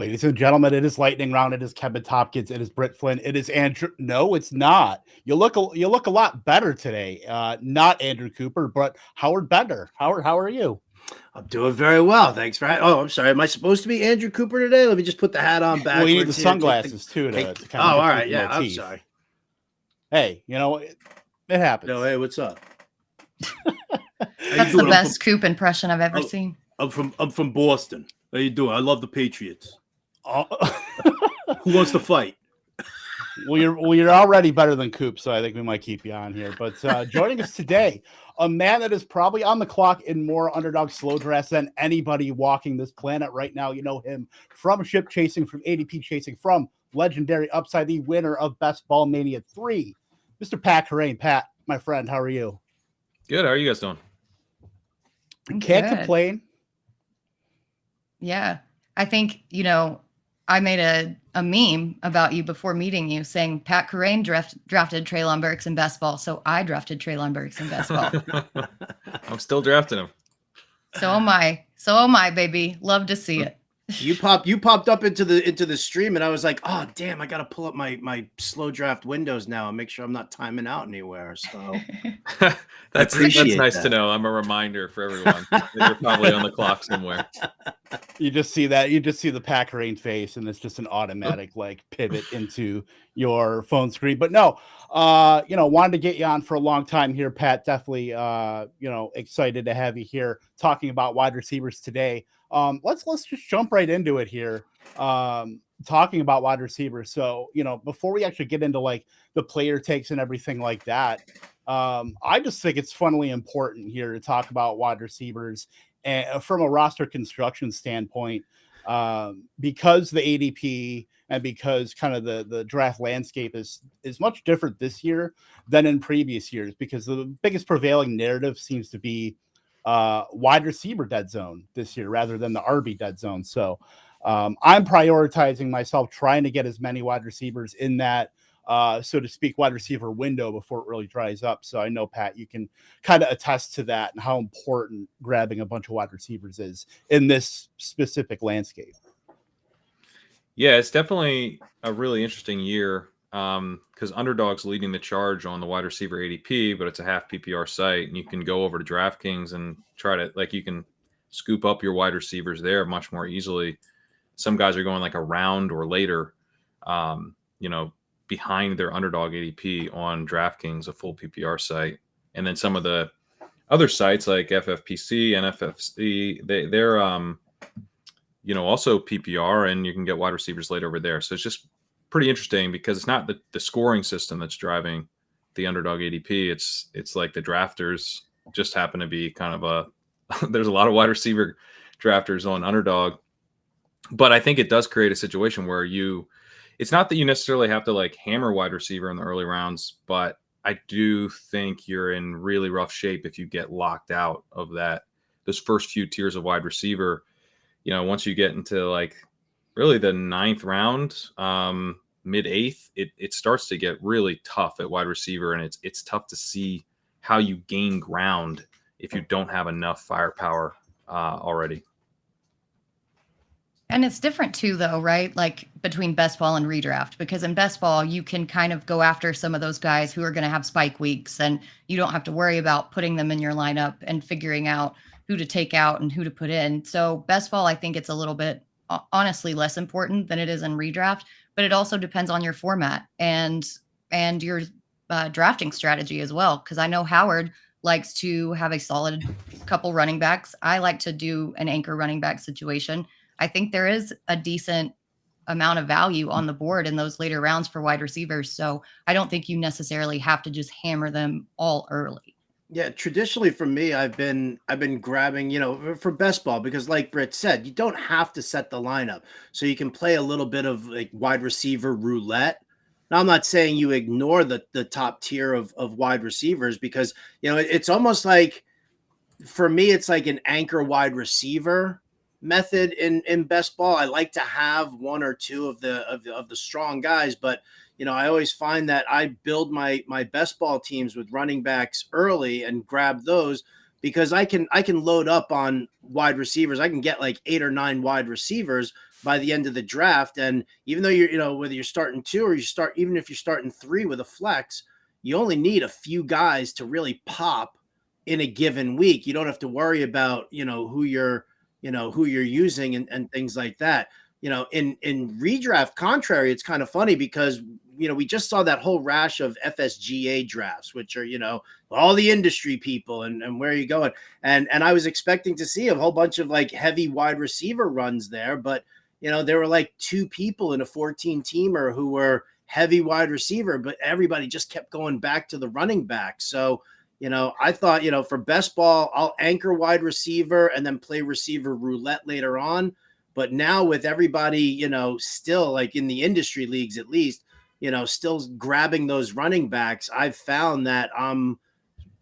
Ladies and gentlemen, it is lightning round. It is Kevin Tompkins. It is Britt Flinn. It is Andrew. No, it's not. You look a lot better today. Not Andrew Cooper, but Howard Bender. Howard, how are you? I'm doing very well. Thanks for I'm sorry. Am I supposed to be Andrew Cooper today? Let me just put the hat on backwards. Well, you need the sunglasses too to kind of all right. the Yeah, I'm motif. sorry. Hey, it happens. No, hey, what's up? That's the best Coop impression I've ever seen. I'm from Boston. How you doing? I love the Patriots. Oh. Who wants to fight? Well, you're already better than Coop, so I think we might keep you on here. But joining us today, a man that is probably on the clock in more underdog slow drafts than anybody walking this planet right now. You know him from Ship Chasing, from ADP Chasing, from Legendary Upside, the winner of Best Ball Mania 3, Mr. Pat Kerrane. Pat, my friend, how are you? Good. How are you guys doing? Can't complain. Yeah. I think, I made a meme about you before meeting you saying Pat Kerrane drafted Treylon Burks in best ball. So I drafted Treylon Burks in best ball. I'm still drafting him. So am I, baby. Love to see it. You popped up into the stream and I was like, oh damn, I gotta pull up my slow draft windows now and make sure I'm not timing out anywhere. So that's nice to know. I'm a reminder for everyone that you're probably on the clock somewhere. You just see the Pat Kerrane face, and it's just an automatic pivot into your phone screen. But no, wanted to get you on for a long time here, Pat. Definitely, excited to have you here talking about wide receivers today. Let's just jump right into it here. Talking about wide receivers. So, before we actually get into the player takes and everything like that, I just think it's funnily important here to talk about wide receivers and from a roster construction standpoint, because the ADP and because kind of the draft landscape is much different this year than in previous years, because the biggest prevailing narrative seems to be wide receiver dead zone this year rather than the RB dead zone. So I'm prioritizing myself, trying to get as many wide receivers in that, so to speak, wide receiver window before it really dries up. So I know, Pat, you can kind of attest to that and how important grabbing a bunch of wide receivers is in this specific landscape. Yeah, it's definitely a really interesting year because Underdog's leading the charge on the wide receiver ADP, but it's a half PPR site, and you can go over to DraftKings and try to you can scoop up your wide receivers there much more easily. Some guys are going a round or later, behind their Underdog ADP on DraftKings, a full PPR site. And then some of the other sites like FFPC and FFC, they're also PPR, and you can get wide receivers late over there. So it's just pretty interesting because it's not the scoring system that's driving the Underdog ADP. It's like the drafters just happen to be kind of there's a lot of wide receiver drafters on Underdog. But I think it does create a situation where it's not that you necessarily have to hammer wide receiver in the early rounds, but I do think you're in really rough shape if you get locked out of those first few tiers of wide receiver. Once you get into really the 9th round, mid 8th, it starts to get really tough at wide receiver, and it's tough to see how you gain ground if you don't have enough firepower already. And it's different too, though, right? Between best ball and redraft, because in best ball, you can kind of go after some of those guys who are going to have spike weeks, and you don't have to worry about putting them in your lineup and figuring out who to take out and who to put in. So best ball, I think it's a little bit, honestly, less important than it is in redraft, but it also depends on your format and your drafting strategy as well. Because I know Howard likes to have a solid couple running backs. I like to do an anchor running back situation. I think there is a decent amount of value on the board in those later rounds for wide receivers. So I don't think you necessarily have to just hammer them all early. Yeah, traditionally for me, I've been grabbing, for best ball, because like Britt said, you don't have to set the lineup. So you can play a little bit of wide receiver roulette. Now, I'm not saying you ignore the top tier of wide receivers, because, it's almost for me, it's like an anchor wide receiver method in best ball. I like to have one or two of the strong guys, but I always find that I build my best ball teams with running backs early and grab those, because I can load up on wide receivers. I can get 8 or 9 wide receivers by the end of the draft. And even though you're, whether you're starting 2 or even if you're starting 3 with a flex, you only need a few guys to really pop in a given week. You don't have to worry about, who you're using and things like that. In redraft contrary, it's kind of funny because, we just saw that whole rash of FSGA drafts, which are, all the industry people and where are you going? And I was expecting to see a whole bunch of like heavy wide receiver runs there, but there were like 2 people in a 14-teamer who were heavy wide receiver, but everybody just kept going back to the running back. So, I thought, for best ball, I'll anchor wide receiver and then play receiver roulette later on. But now with everybody, still like in the industry leagues, at least, still grabbing those running backs, I've found that I'm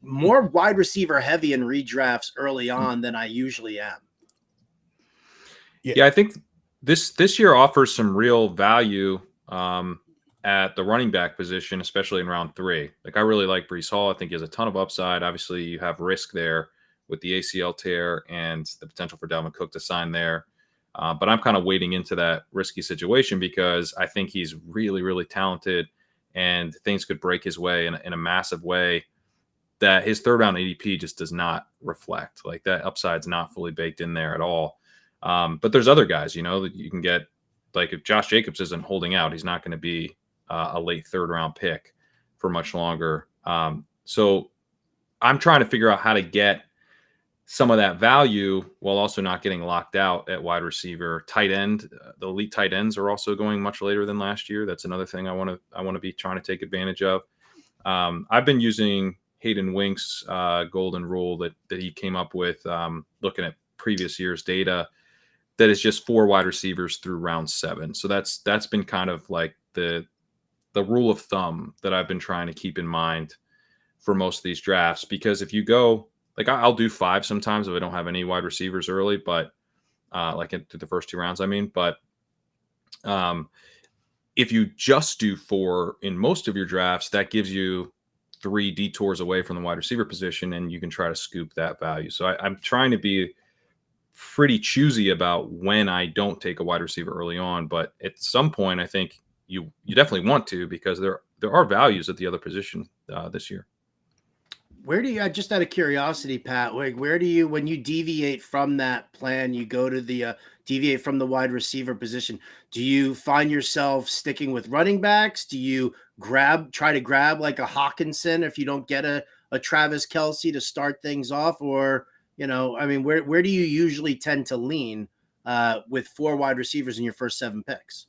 more wide receiver heavy in redrafts early on than I usually am. Yeah, I think this year offers some real value at the running back position, especially in round 3. Like, I really like Breece Hall. I think he has a ton of upside. Obviously, you have risk there with the ACL tear and the potential for Dalvin Cook to sign there. But I'm kind of wading into that risky situation because I think he's really, really talented and things could break his way in a massive way that his 3rd round ADP just does not reflect. Like, that upside's not fully baked in there at all. But there's other guys, that you can get. Like, if Josh Jacobs isn't holding out, he's not going to be a late 3rd round pick for much longer. So I'm trying to figure out how to get some of that value while also not getting locked out at wide receiver. Tight end, the elite tight ends are also going much later than last year. That's another thing I want to be trying to take advantage of. I've been using Hayden Wink's golden rule that he came up with, looking at previous year's data, that is just 4 wide receivers through round 7. So that's been kind of like the rule of thumb that I've been trying to keep in mind for most of these drafts. Because if you go, like, I'll do 5 sometimes if I don't have any wide receivers early, but like through the first 2 rounds, I mean. But if you just do 4 in most of your drafts, that gives you 3 detours away from the wide receiver position, and you can try to scoop that value. So I'm trying to be pretty choosy about when I don't take a wide receiver early on, but at some point I think you definitely want to, because there are values at the other position this year. Where do you, just out of curiosity, Pat, where do you, when you deviate from that plan, you go to the deviate from the wide receiver position, do you find yourself sticking with running backs? Do you try to grab like a Hawkinson if you don't get a Travis Kelce to start things off? Or, where do you usually tend to lean with 4 wide receivers in your first 7 picks?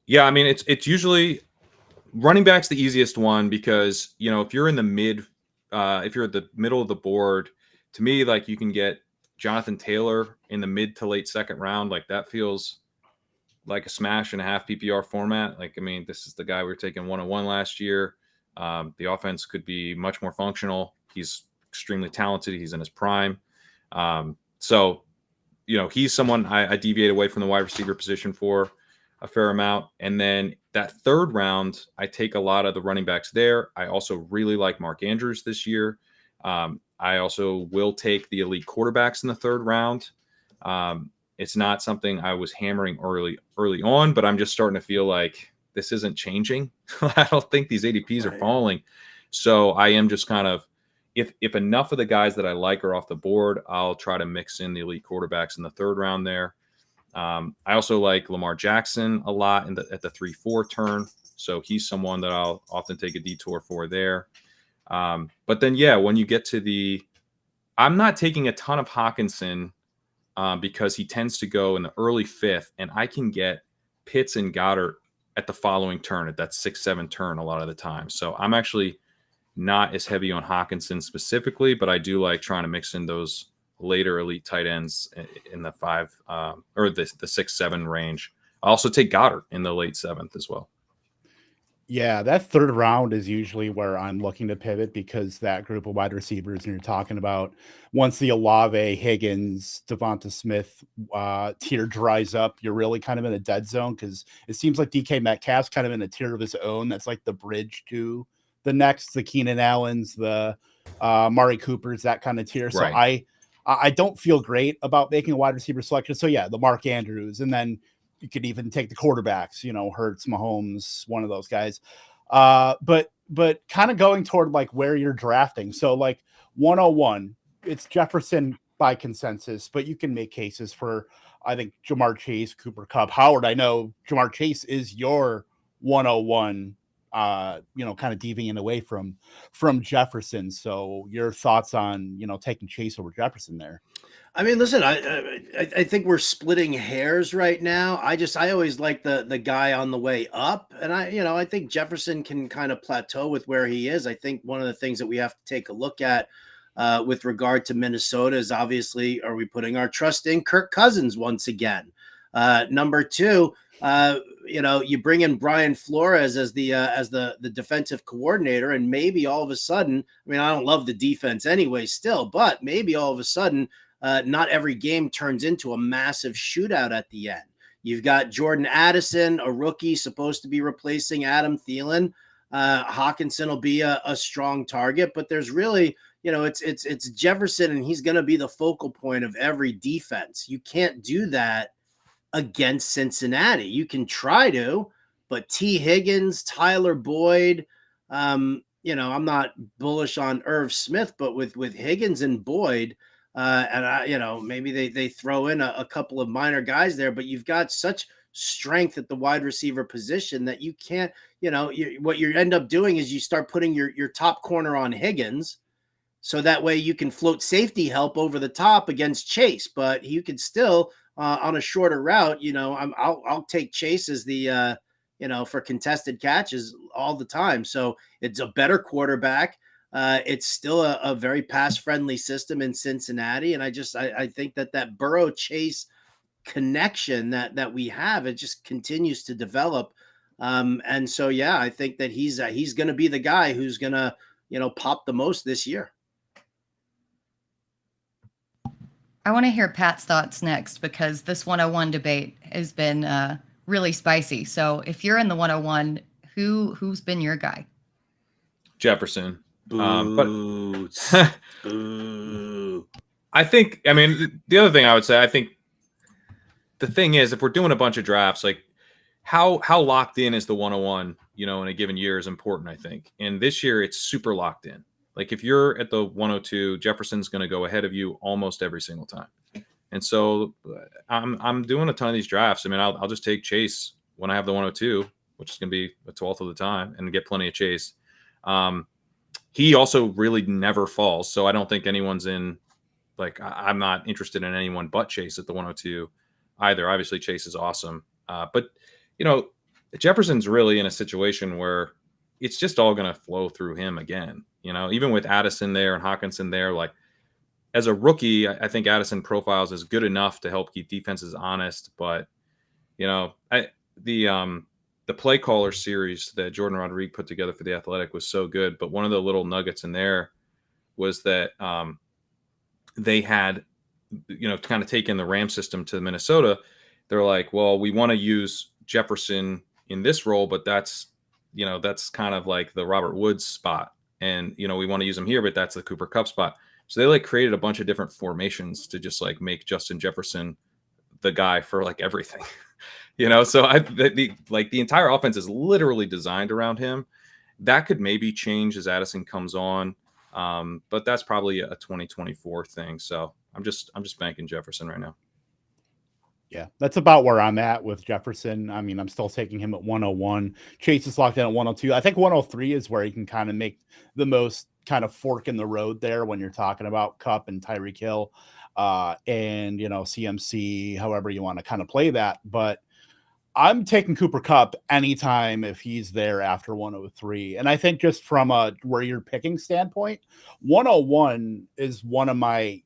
Yeah, I mean, it's usually running back's the easiest one, because, if you're in the if you're at the middle of the board, to me, like, you can get Jonathan Taylor in the mid to late 2nd round. Like, that feels like a smash in a half PPR format. Like, I mean, this is the guy we were taking 101 last year. The offense could be much more functional. He's extremely talented. He's in his prime. So, he's someone I deviate away from the wide receiver position for a fair amount. And then that 3rd round, I take a lot of the running backs there. I also really like Mark Andrews this year. I also will take the elite quarterbacks in the 3rd round. It's not something I was hammering early on, but I'm just starting to feel like this isn't changing. I don't think these ADPs are falling. So I am just kind of, if enough of the guys that I like are off the board, I'll try to mix in the elite quarterbacks in the 3rd round there. I also like Lamar Jackson a lot at the 3-4 turn. So he's someone that I'll often take a detour for there. But then, when you get to I'm not taking a ton of Hawkinson because he tends to go in the early 5th, and I can get Pitts and Goddard at the following turn, at that 6-7 turn a lot of the time. So I'm actually not as heavy on Hawkinson specifically, but I do like trying to mix in those later elite tight ends in the 5 or the 6-7 range. I also take Goddard in the late 7th as well. Yeah, that 3rd round is usually where I'm looking to pivot, because that group of wide receivers, and you're talking about, once the Olave, Higgins, Devonta Smith tier dries up, you're really kind of in a dead zone, because it seems like DK Metcalf's kind of in a tier of his own. That's like the bridge to the Keenan Allens, the Amari Coopers, that kind of tier. Right. So I don't feel great about making a wide receiver selection. So yeah, the Mark Andrews, and then you could even take the quarterbacks, Hurts, Mahomes, one of those guys. But kind of going toward like where you're drafting. So like 101, it's Jefferson by consensus, but you can make cases for, I think, Jamar Chase, Cooper Kupp, Howard. I know Jamar Chase is your 101, kind of deviating away from Jefferson. So your thoughts on, taking Chase over Jefferson there? I mean, listen, I think we're splitting hairs right now. I always like the guy on the way up, and I think Jefferson can kind of plateau with where he is. I think one of the things that we have to take a look at with regard to Minnesota is obviously, are we putting our trust in Kirk Cousins once again? Number two, you bring in Brian Flores as the defensive coordinator, and maybe all of a sudden, I mean, I don't love the defense anyway still, but maybe all of a sudden, not every game turns into a massive shootout at the end. You've got Jordan Addison, a rookie, supposed to be replacing Adam Thielen. Hawkinson will be a strong target, but there's really, it's Jefferson, and he's going to be the focal point of every defense. You can't do that against Cincinnati. You can try to, but T. Higgins, Tyler Boyd, I'm not bullish on Irv Smith, but with Higgins and Boyd, maybe they throw in a couple of minor guys there, but you've got such strength at the wide receiver position that you can't, what you end up doing is you start putting your top corner on Higgins, so that way you can float safety help over the top against Chase, but you could still on a shorter route, I'll take Chase as the for contested catches all the time. So it's a better quarterback. It's still a very pass-friendly system in Cincinnati, and I think that Burrow Chase connection that we have, it just continues to develop. And so yeah, I think that he's going to be the guy who's going to pop the most this year. I want to hear Pat's thoughts next, because this 101 debate has been really spicy. So if you're in the 101, who's been your guy? Jefferson. Boots. But Boo. The other thing I would say, I think the thing is, if we're doing a bunch of drafts, like how locked in is the 101, in a given year is important, I think. And this year it's super locked in. Like if you're at the 102, Jefferson's going to go ahead of you almost every single time. And so I'm doing a ton of these drafts. I mean, I'll just take Chase when I have the 102, which is going to be a 12th of the time, and get plenty of Chase. He also really never falls. So I don't think anyone's in, like, I'm not interested in anyone but Chase at the 102 either. Obviously Chase is awesome. But Jefferson's really in a situation where it's just all going to flow through him again. Even with Addison there and Hawkinson there, like as a rookie, I think Addison profiles is good enough to help keep defenses honest. But, the play caller series that Jordan Rodriguez put together for The Athletic was so good. But one of the little nuggets in there was that they had, kind of taken the RAM system to Minnesota. They're like, well, we want to use Jefferson in this role, but that's kind of like the Robert Woods spot. And, we want to use him here, but that's the Cooper Kupp spot. So they created a bunch of different formations to just make Justin Jefferson the guy for everything, so the entire offense is literally designed around him. That could maybe change as Addison comes on. But that's probably a 2024 thing. So I'm just banking Jefferson right now. Yeah, that's about where I'm at with Jefferson. I mean, I'm still taking him at 101. Chase is locked in at 102. I think 103 is where he can kind of make the most kind of fork in the road there when you're talking about Kupp and Tyreek Hill and, CMC, however you want to kind of play that. But I'm taking Cooper Kupp anytime if he's there after 103. And I think just from where you're picking standpoint, 101 is one of my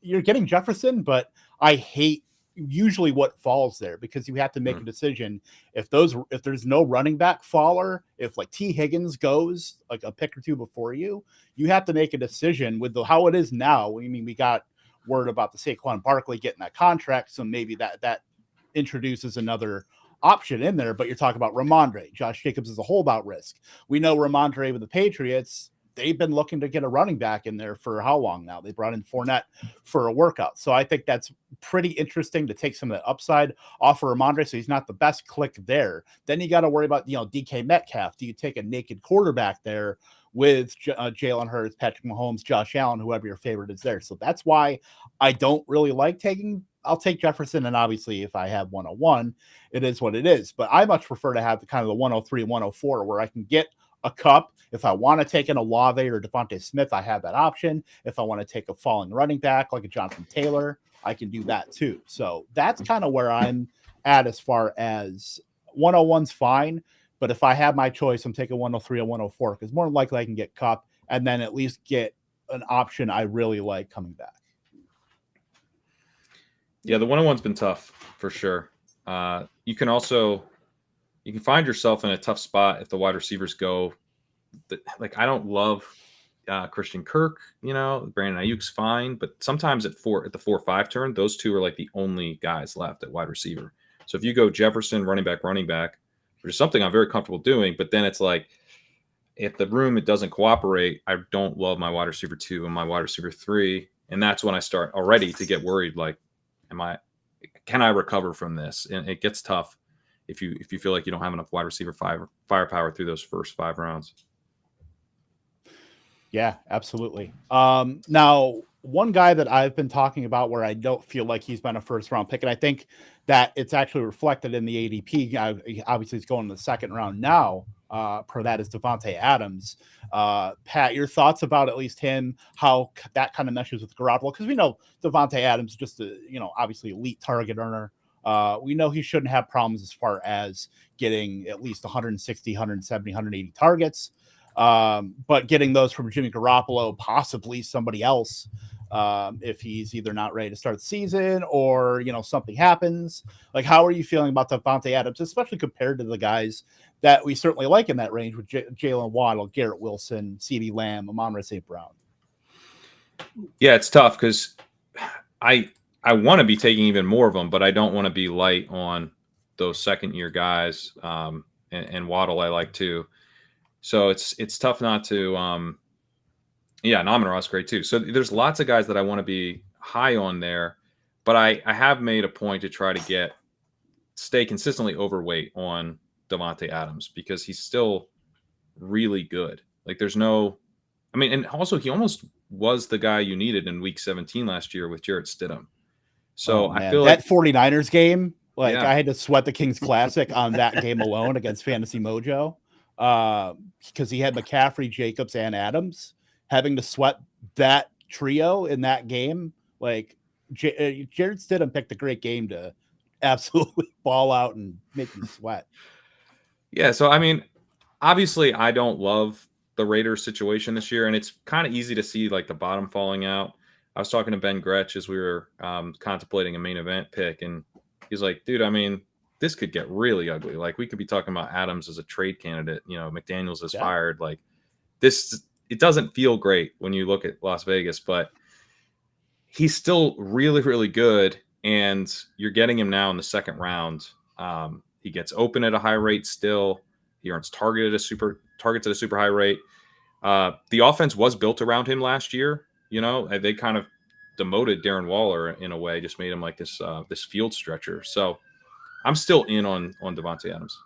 you're getting Jefferson, but I hate usually what falls there, because you have to make a decision if there's no running back faller, if T. Higgins goes a pick or two before you have to make a decision with how it is now. I mean, we got word about the Saquon Barkley getting that contract, so maybe that introduces another option in there. But you're talking about Ramondre. Josh Jacobs is a holdout risk. We know Ramondre with the Patriots they've been looking to get a running back in there for how long now? They brought in Fournette for a workout. So I think that's pretty interesting to take some of the upside off of Ramondre. So he's not the best click there. Then you got to worry about, DK Metcalf. Do you take a naked quarterback there with Jalen Hurts, Patrick Mahomes, Josh Allen, whoever your favorite is there? So that's why I don't really like I'll take Jefferson. And obviously if I have 101, it is what it is. But I much prefer to have the kind of the 103, 104 where I can get a cup. If I want to take an Olave or Devontae Smith, I have that option. If I want to take a falling running back like a Jonathan Taylor, I can do that too. So that's kind of where I'm at as far as 101's fine. But if I have my choice, I'm taking 103 or 104 because more than likely I can get cup and then at least get an option I really like coming back. Yeah, the 101's been tough for sure. You can find yourself in a tough spot if the wide receivers go. I don't love Christian Kirk, Brandon Ayuk's fine, but sometimes at the 4-5 turn, those two are like the only guys left at wide receiver. So if you go Jefferson, running back, which is something I'm very comfortable doing, but then it's like if the room it doesn't cooperate, I don't love my wide receiver 2 and my wide receiver 3, and that's when I start already to get worried. Like, can I recover from this? And it gets tough if you feel like you don't have enough wide receiver firepower through those first 5 rounds. Yeah, absolutely. Now, one guy that I've been talking about where I don't feel like he's been a first round pick, and I think that it's actually reflected in the ADP. Obviously, he's going in the second round now. Per that is Davante Adams. Pat, your thoughts about at least him, how that kind of meshes with Garoppolo? Because we know Davante Adams is just a, obviously elite target earner. We know he shouldn't have problems as far as getting at least 160, 170, 180 targets. But getting those from Jimmy Garoppolo, possibly somebody else, if he's either not ready to start the season or, something happens. Like, how are you feeling about Davante Adams, especially compared to the guys that we certainly like in that range with Jalen Waddle, Garrett Wilson, CeeDee Lamb, Amon-Ra St. Brown? Yeah, it's tough because I want to be taking even more of them, but I don't want to be light on those second-year guys, and Waddle I like too. So it's tough not to Amon-Ra's great too. So there's lots of guys that I want to be high on there, but I have made a point to try to stay consistently overweight on Davante Adams because he's still really good. Like and also he almost was the guy you needed in week 17 last year with Jarrett Stidham. So I feel that like 49ers game, I had to sweat the Kings Classic on that game alone against Fantasy Mojo. Because he had McCaffrey, Jacobs, and Adams, having to sweat that trio in that game. Like Jared Stidham picked a great game to absolutely ball out and make me sweat. Yeah, so obviously I don't love the Raiders situation this year, and it's kind of easy to see like the bottom falling out. I was talking to Ben Gretsch as we were contemplating a main event pick, and he's like, dude, this could get really ugly. Like we could be talking about Adams as a trade candidate. McDaniels is fired. Like this, it doesn't feel great when you look at Las Vegas, but he's still really, really good. And you're getting him now in the second round. He gets open at a high rate still. He earns targets at a super high rate. The offense was built around him last year. They kind of demoted Darren Waller in a way, just made him like this field stretcher. So I'm still in on Davante Adams.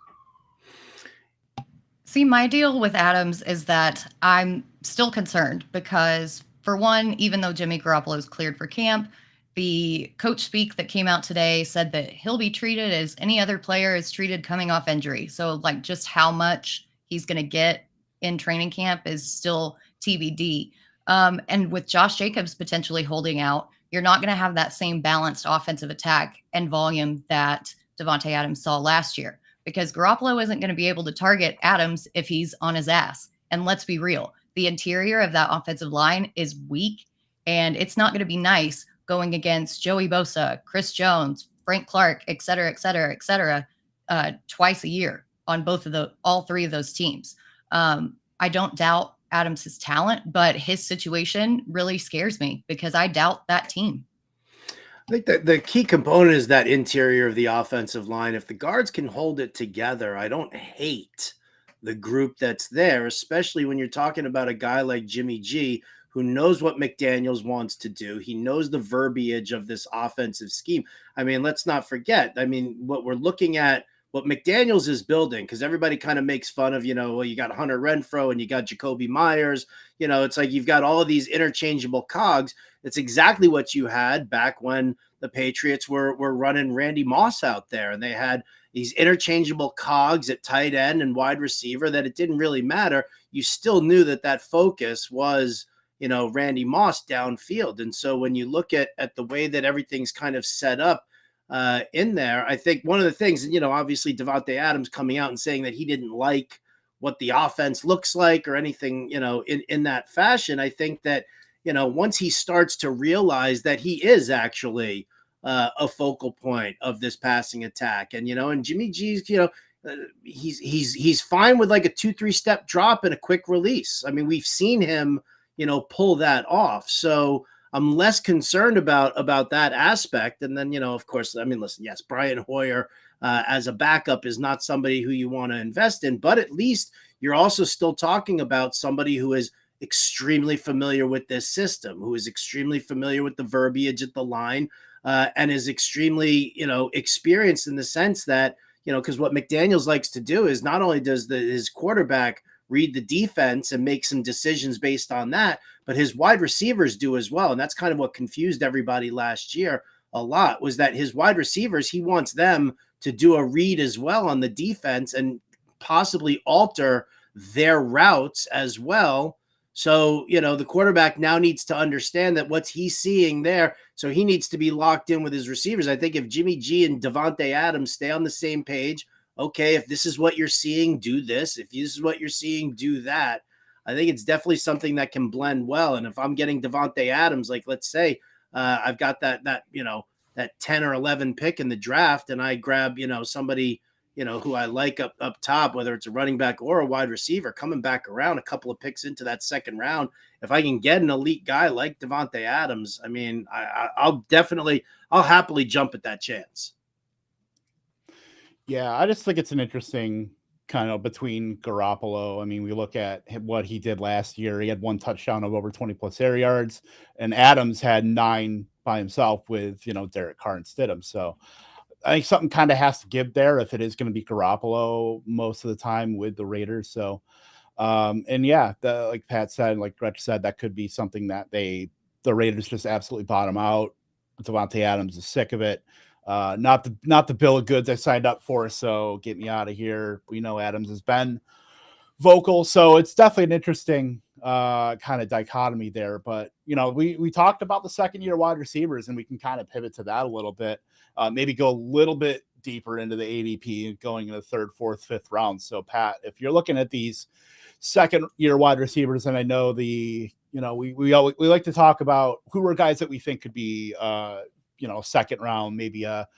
See, my deal with Adams is that I'm still concerned because, for one, even though Jimmy Garoppolo is cleared for camp, the coach speak that came out today said that he'll be treated as any other player is treated coming off injury. So, just how much he's going to get in training camp is still TBD. And with Josh Jacobs potentially holding out, you're not going to have that same balanced offensive attack and volume that Davante Adams saw last year, because Garoppolo isn't going to be able to target Adams if he's on his ass. And let's be real, the interior of that offensive line is weak, and it's not going to be nice going against Joey Bosa, Chris Jones, Frank Clark, et cetera, twice a year on all three of those teams. I don't doubt Adams' talent, but his situation really scares me because I doubt that team. I think that the key component is that interior of the offensive line. If the guards can hold it together, I don't hate the group that's there, especially when you're talking about a guy like Jimmy G, who knows what McDaniels wants to do. He knows the verbiage of this offensive scheme. I mean, let's not forget. I mean, what we're looking at, what McDaniels is building, because everybody kind of makes fun of, well, you got Hunter Renfrow and you got Jacoby Myers. It's like you've got all of these interchangeable cogs. It's exactly what you had back when the Patriots were running Randy Moss out there, and they had these interchangeable cogs at tight end and wide receiver that it didn't really matter. You still knew that focus was, Randy Moss downfield. And so when you look at the way that everything's kind of set up in there, I think one of the things, obviously Davante Adams coming out and saying that he didn't like what the offense looks like or anything, in that fashion. I think that, once he starts to realize that he is actually a focal point of this passing attack, and and Jimmy G's, he's fine with like a 2-3 step drop and a quick release. I mean, we've seen him, pull that off. So I'm less concerned about that aspect. And then, of course, I mean, listen, yes, Brian Hoyer as a backup is not somebody who you want to invest in, but at least you're also still talking about somebody who is extremely familiar with this system, who is extremely familiar with the verbiage at the line, and is extremely, experienced in the sense that, because what McDaniels likes to do is not only does his quarterback read the defense and make some decisions based on that, but his wide receivers do as well. And that's kind of what confused everybody last year a lot, was that his wide receivers, he wants them to do a read as well on the defense and possibly alter their routes as well. So, the quarterback now needs to understand that what's he seeing there. So he needs to be locked in with his receivers. I think if Jimmy G and Davante Adams stay on the same page, okay, if this is what you're seeing, do this. If this is what you're seeing, do that. I think it's definitely something that can blend well. And if I'm getting Davante Adams, like let's say I've got that 10 or 11 pick in the draft, and I grab, somebody, who I like up top, whether it's a running back or a wide receiver, coming back around a couple of picks into that second round. If I can get an elite guy like Davante Adams, I mean, I'll happily jump at that chance. Yeah, I just think it's an interesting kind of between Garoppolo. I mean, we look at what he did last year. He had 1 touchdown of over 20 plus air yards, and Adams had 9 by himself with, Derek Carr and Stidham. So I think something kind of has to give there if it is going to be Garoppolo most of the time with the Raiders. So, and yeah, like Pat said, like Gretch said, that could be something that the Raiders just absolutely bottom out. Davante Adams is sick of it. Not the bill of goods I signed up for, so get me out of here. We know Adams has been vocal, so it's definitely an interesting kind of dichotomy there. But we talked about the second year wide receivers, and we can kind of pivot to that a little bit. Maybe go a little bit deeper into the ADP, going in the 3rd, 4th, 5th round. So Pat, if you're looking at these second year wide receivers, and I know we like to talk about who are guys that we think could be second round, maybe a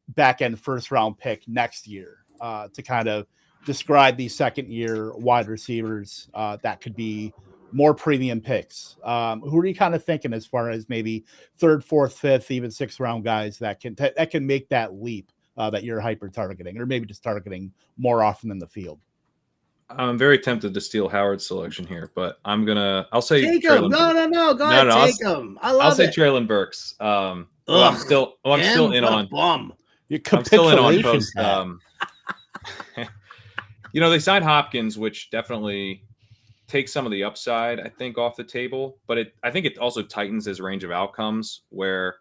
back end 1st round pick next year, to kind of describe these second year wide receivers that could be more premium picks. Who are you kind of thinking as far as maybe 3rd, 4th, 5th, even 6th round guys that can make that leap that you're hyper targeting, or maybe just targeting more often in the field? I'm very tempted to steal Howard's selection here, but I'll say take him. No. Go ahead, take him. I'll say Treylon Burks. I'm still in on bum. I'm still in on post. They signed Hopkins, which definitely takes some of the upside, I think, off the table. But I think it also tightens his range of outcomes, where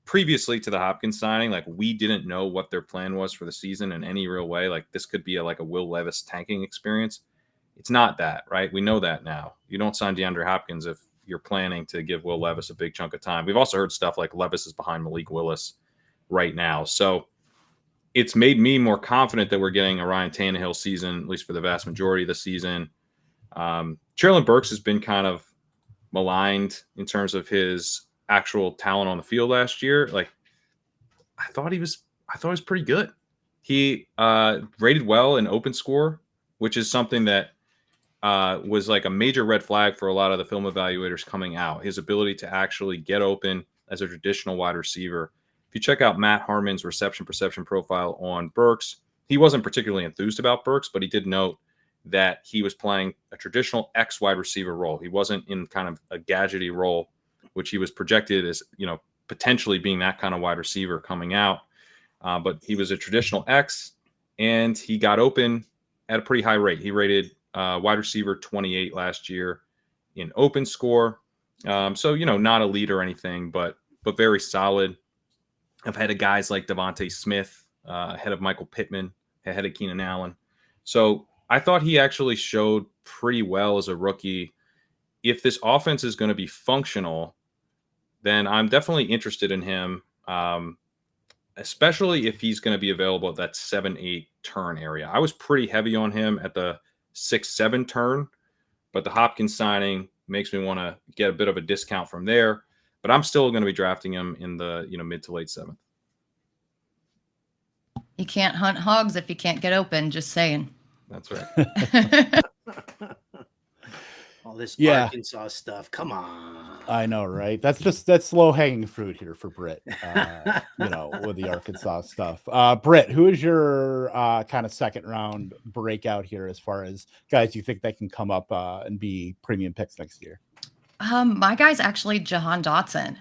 previously to the Hopkins signing, like, we didn't know what their plan was for the season in any real way. Like, this could be a Will Levis tanking experience. It's not that, right? We know that now. You don't sign DeAndre Hopkins if you're planning to give Will Levis a big chunk of time. We've also heard stuff like Levis is behind Malik Willis right now. So it's made me more confident that we're getting a Ryan Tannehill season, at least for the vast majority of the season. Treylon Burks has been kind of maligned in terms of his actual talent on the field last year. Like, I thought he was pretty good. He rated well in open score, which is something that was like a major red flag for a lot of the film evaluators coming out. His ability to actually get open as a traditional wide receiver. If you check out Matt Harmon's reception perception profile on Burks, he wasn't particularly enthused about Burks, but he did note that he was playing a traditional X wide receiver role. He wasn't in kind of a gadgety role, which he was projected as, potentially being that kind of wide receiver coming out. But he was a traditional X, and he got open at a pretty high rate. He rated wide receiver 28 last year in open score. So, not a lead or anything, but very solid. I've had guys like Devontae Smith, ahead of Michael Pittman, ahead of Keenan Allen. So I thought he actually showed pretty well as a rookie. If this offense is going to be functional, then I'm definitely interested in him, especially if he's going to be available at that 7-8 turn area. I was pretty heavy on him at the 6-7 turn, but the Hopkins signing makes me want to get a bit of a discount from there. But I'm still going to be drafting him in the mid to late 7th. You can't hunt hogs if you can't get open. Just saying. That's right. All this Arkansas stuff. Come on. I know, right? That's low hanging fruit here for Britt. With the Arkansas stuff. Britt, who is your kind of second round breakout here as far as guys you think that can come up and be premium picks next year? My guy's actually Jahan Dotson.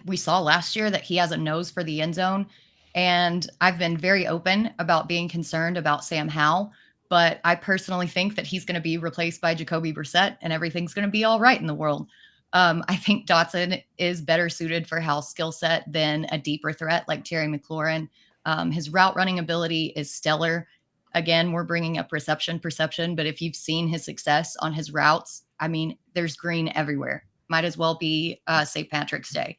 We saw last year that he has a nose for the end zone, and I've been very open about being concerned about Sam Howell, but I personally think that he's going to be replaced by Jacoby Brissett, and everything's going to be all right in the world. I think Dotson is better suited for Howell's skill set than a deeper threat like Terry McLaurin. His route running ability is stellar. Again, we're bringing up reception perception, but if you've seen his success on his routes, I mean, there's green everywhere. Might as well be St. Patrick's Day.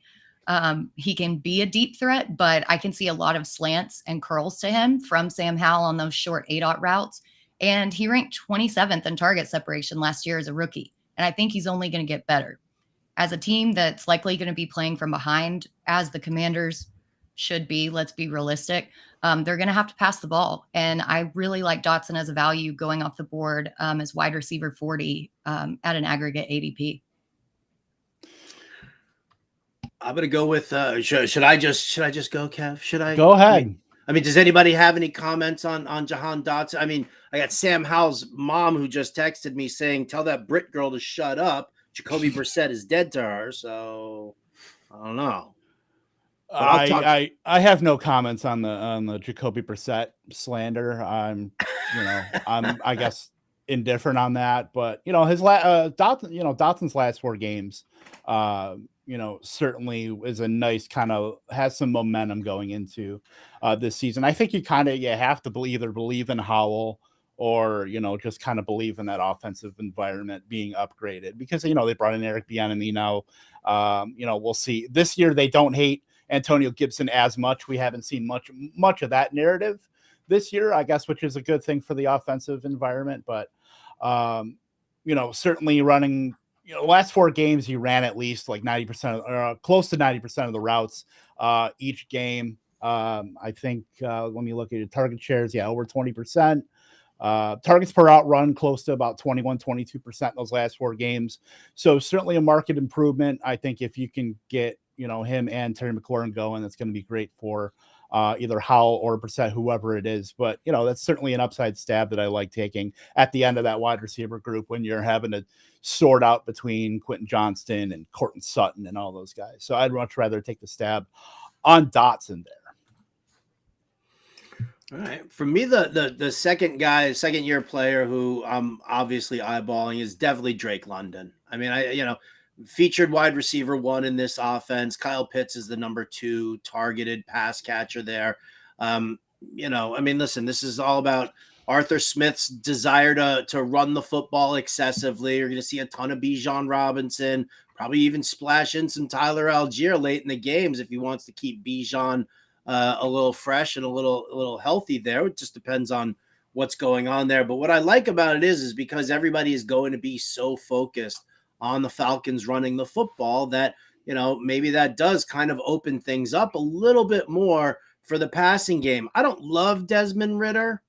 He can be a deep threat, but I can see a lot of slants and curls to him from Sam Howell on those short A-dot routes. And he ranked 27th in target separation last year as a rookie. And I think he's only going to get better. As a team that's likely going to be playing from behind, as the Commanders should be, let's be realistic, they're going to have to pass the ball. And I really like Dotson as a value going off the board as wide receiver 40 at an aggregate ADP. I'm going to go with, should I just go, Kev? Should I? Go ahead. I mean, does anybody have any comments on Jahan Dotson? I mean, I got Sam Howell's mom who just texted me saying, tell that Brit girl to shut up. Jacoby Brissett is dead to her. So I don't know. I have no comments on the Jacoby Brissett slander. I'm I guess indifferent on that, but his Dotson's last 4 games, certainly is a nice kind of has some momentum going into this season. I think you have to either believe in Howell or, just kind of believe in that offensive environment being upgraded because, they brought in Eric Bieniemy now. We'll see. This year they don't hate Antonio Gibson as much. We haven't seen much of that narrative this year, I guess, which is a good thing for the offensive environment. But, certainly running, last 4 games, he ran at least like 90% or close to 90% of the routes each game. I think, let me look at your target shares. Yeah, over 20%. Targets per out run close to about 22% those last 4 games. So certainly a market improvement. I think if you can get, him and Terry McLaurin going, that's going to be great for either Howell or Brissett, whoever it is. But, that's certainly an upside stab that I like taking at the end of that wide receiver group when you're having to sort out between Quentin Johnston and Courtland Sutton and all those guys. So I'd much rather take the stab on Dotson there. All right. For me, the second year player who I'm obviously eyeballing is definitely Drake London. I mean, featured wide receiver 1 in this offense. Kyle Pitts is the number 2 targeted pass catcher there. Listen, this is all about Arthur Smith's desire to run the football excessively. You're going to see a ton of Bijan Robinson, probably even splash in some Tyler Algier late in the games if he wants to keep Bijan a little fresh and a little healthy there. It just depends on what's going on there. But what I like about it is because everybody is going to be so focused on the Falcons running the football that, maybe that does kind of open things up a little bit more for the passing game. I don't love Desmond Ridder,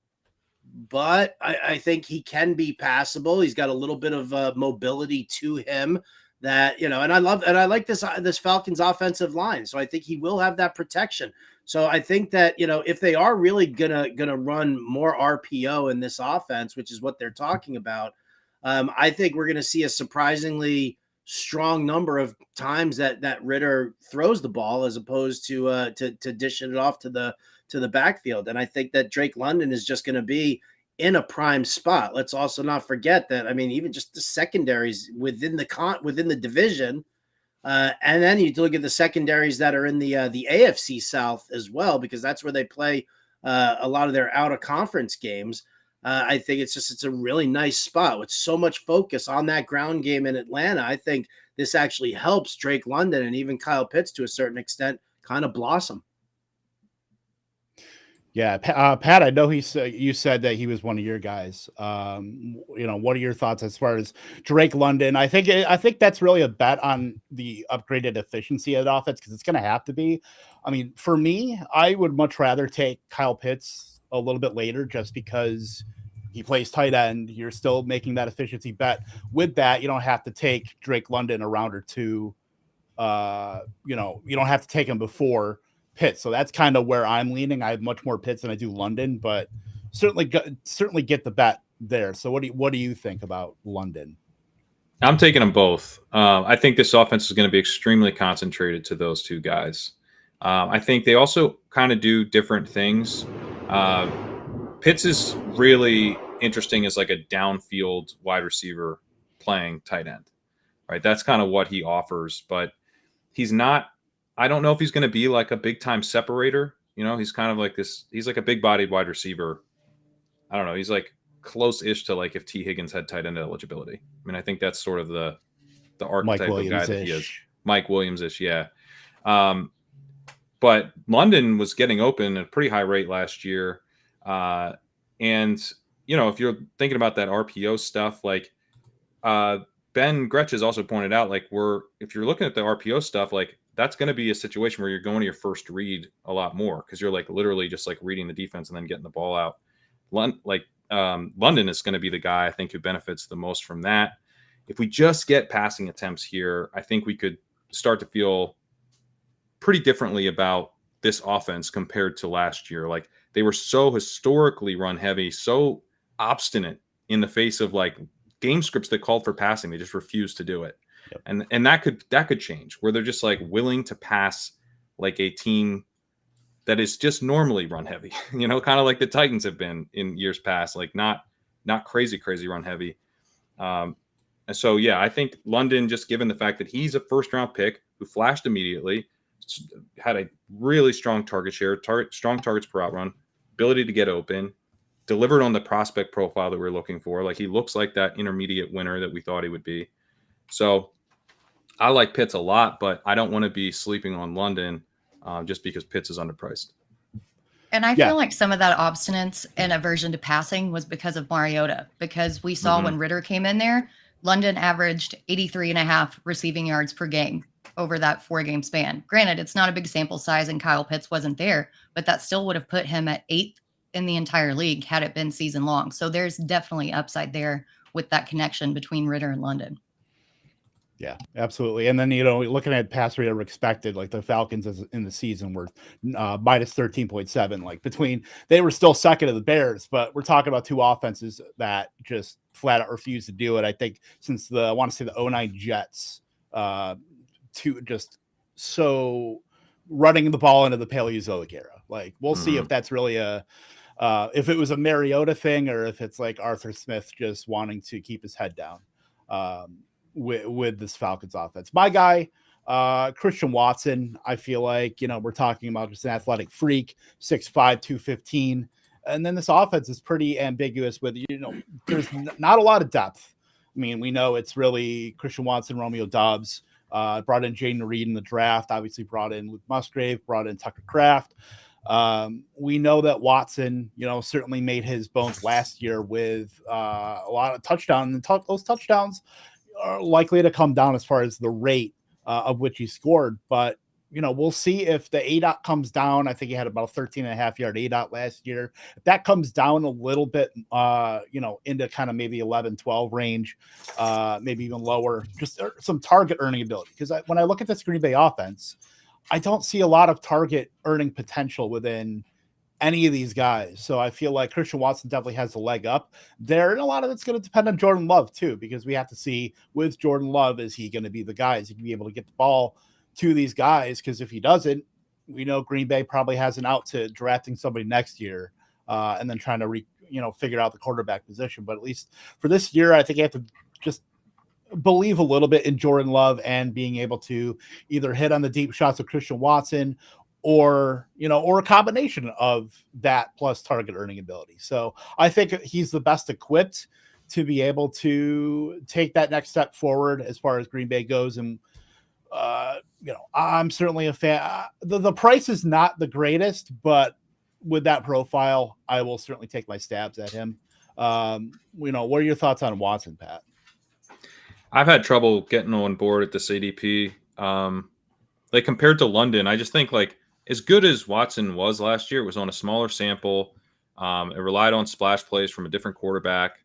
but I think he can be passable. He's got a little bit of mobility to him that, and I like this Falcons offensive line. So I think he will have that protection. So I think that, if they are really gonna run more RPO in this offense, which is what they're talking about, I think we're gonna see a surprisingly strong number of times that Ritter throws the ball as opposed to dishing it off to the backfield. And I think that Drake London is just gonna be in a prime spot. Let's also not forget that, I mean, even just the secondaries within the division. And then you look at the secondaries that are in the AFC South as well, because that's where they play a lot of their out of conference games. I think it's a really nice spot with so much focus on that ground game in Atlanta. I think this actually helps Drake London and even Kyle Pitts to a certain extent kind of blossom. Yeah, Pat, I know you said that he was one of your guys. What are your thoughts as far as Drake London? I think that's really a bet on the upgraded efficiency of the offense, because it's going to have to be. I mean, for me, I would much rather take Kyle Pitts a little bit later, just because he plays tight end. You're still making that efficiency bet. With that, you don't have to take Drake London a round or two. You don't have to take him before Pitts. So that's kind of where I'm leaning. I have much more Pitts than I do London, but certainly get the bet there. So what do you think about London? I'm taking them both. I think this offense is going to be extremely concentrated to those two guys. I think they also kind of do different things. Pitts is really interesting as like a downfield wide receiver playing tight end, right? That's kind of what he offers, but he's not. I don't know if he's going to be like a big time separator. He's kind of like this. He's like a big bodied wide receiver. I don't know. He's like close-ish to like if T. Higgins had tight end eligibility. I mean, I think that's sort of the archetype of guy that he is. Mike Williams-ish, yeah. But London was getting open at a pretty high rate last year. And, if you're thinking about that RPO stuff, like Ben Gretsch has also pointed out, like if you're looking at the RPO stuff, like that's going to be a situation where you're going to your first read a lot more, because you're like literally just like reading the defense and then getting the ball out. London is going to be the guy I think who benefits the most from that. If we just get passing attempts here, I think we could start to feel pretty differently about this offense compared to last year. Like they were so historically run heavy, so obstinate in the face of like game scripts that called for passing. They just refused to do it. Yep. And that could change, where they're just like willing to pass like a team that is just normally run heavy, kind of like the Titans have been in years past, like not crazy run heavy. And so, yeah, I think London, just given the fact that he's a first round pick who flashed immediately, had a really strong target share, strong targets per out run, ability to get open, delivered on the prospect profile that we're looking for. Like he looks like that intermediate winner that we thought he would be. So I like Pitts a lot, but I don't want to be sleeping on London just because Pitts is underpriced. And I feel like some of that obstinance and aversion to passing was because of Mariota, because we saw when Ritter came in there, London averaged 83.5 receiving yards per game over that 4-game span. Granted, it's not a big sample size and Kyle Pitts wasn't there, but that still would have put him at 8th in the entire league had it been season long. So there's definitely upside there with that connection between Ritter and London. Yeah, absolutely. And then, looking at pass rate over expected, like the Falcons in the season were minus 13.7, like they were still second to the Bears, but we're talking about two offenses that just flat out refuse to do it. I think since I want to say the 09 Jets, to just so running the ball into the Paleozoic era. Like we'll see if that's really if it was a Mariota thing or if it's like Arthur Smith just wanting to keep his head down. With this Falcons offense. My guy, Christian Watson, I feel like, we're talking about just an athletic freak, 6'5", 215. And then this offense is pretty ambiguous with, there's not a lot of depth. I mean, we know it's really Christian Watson, Romeo Doubs, brought in Jaden Reed in the draft, obviously brought in Luke Musgrave, brought in Tucker Kraft. We know that Watson, certainly made his bones last year with a lot of touchdowns, and those touchdowns are likely to come down as far as the rate of which he scored. But, we'll see if the ADOT comes down. I think he had about a 13.5-yard ADOT last year. If that comes down a little bit, into kind of maybe 11, 12 range, maybe even lower, just some target earning ability. Because when I look at this Green Bay offense, I don't see a lot of target earning potential within any of these guys. So I feel like Christian Watson definitely has a leg up there. And a lot of it's going to depend on Jordan Love too, because we have to see with Jordan Love, is he going to be the guy? Is he going to be able to get the ball to these guys? Because if he doesn't, we know Green Bay probably has an out to drafting somebody next year and then trying to figure out the quarterback position. But at least for this year, I think you have to just believe a little bit in Jordan Love and being able to either hit on the deep shots of Christian Watson or a combination of that plus target earning ability. So I think he's the best equipped to be able to take that next step forward as far as Green Bay goes. And, I'm certainly a fan. The price is not the greatest, but with that profile, I will certainly take my stabs at him. What are your thoughts on Watson, Pat? I've had trouble getting on board at this ADP. Like compared to London, I just think like as good as Watson was last year, it was on a smaller sample. It relied on splash plays from a different quarterback.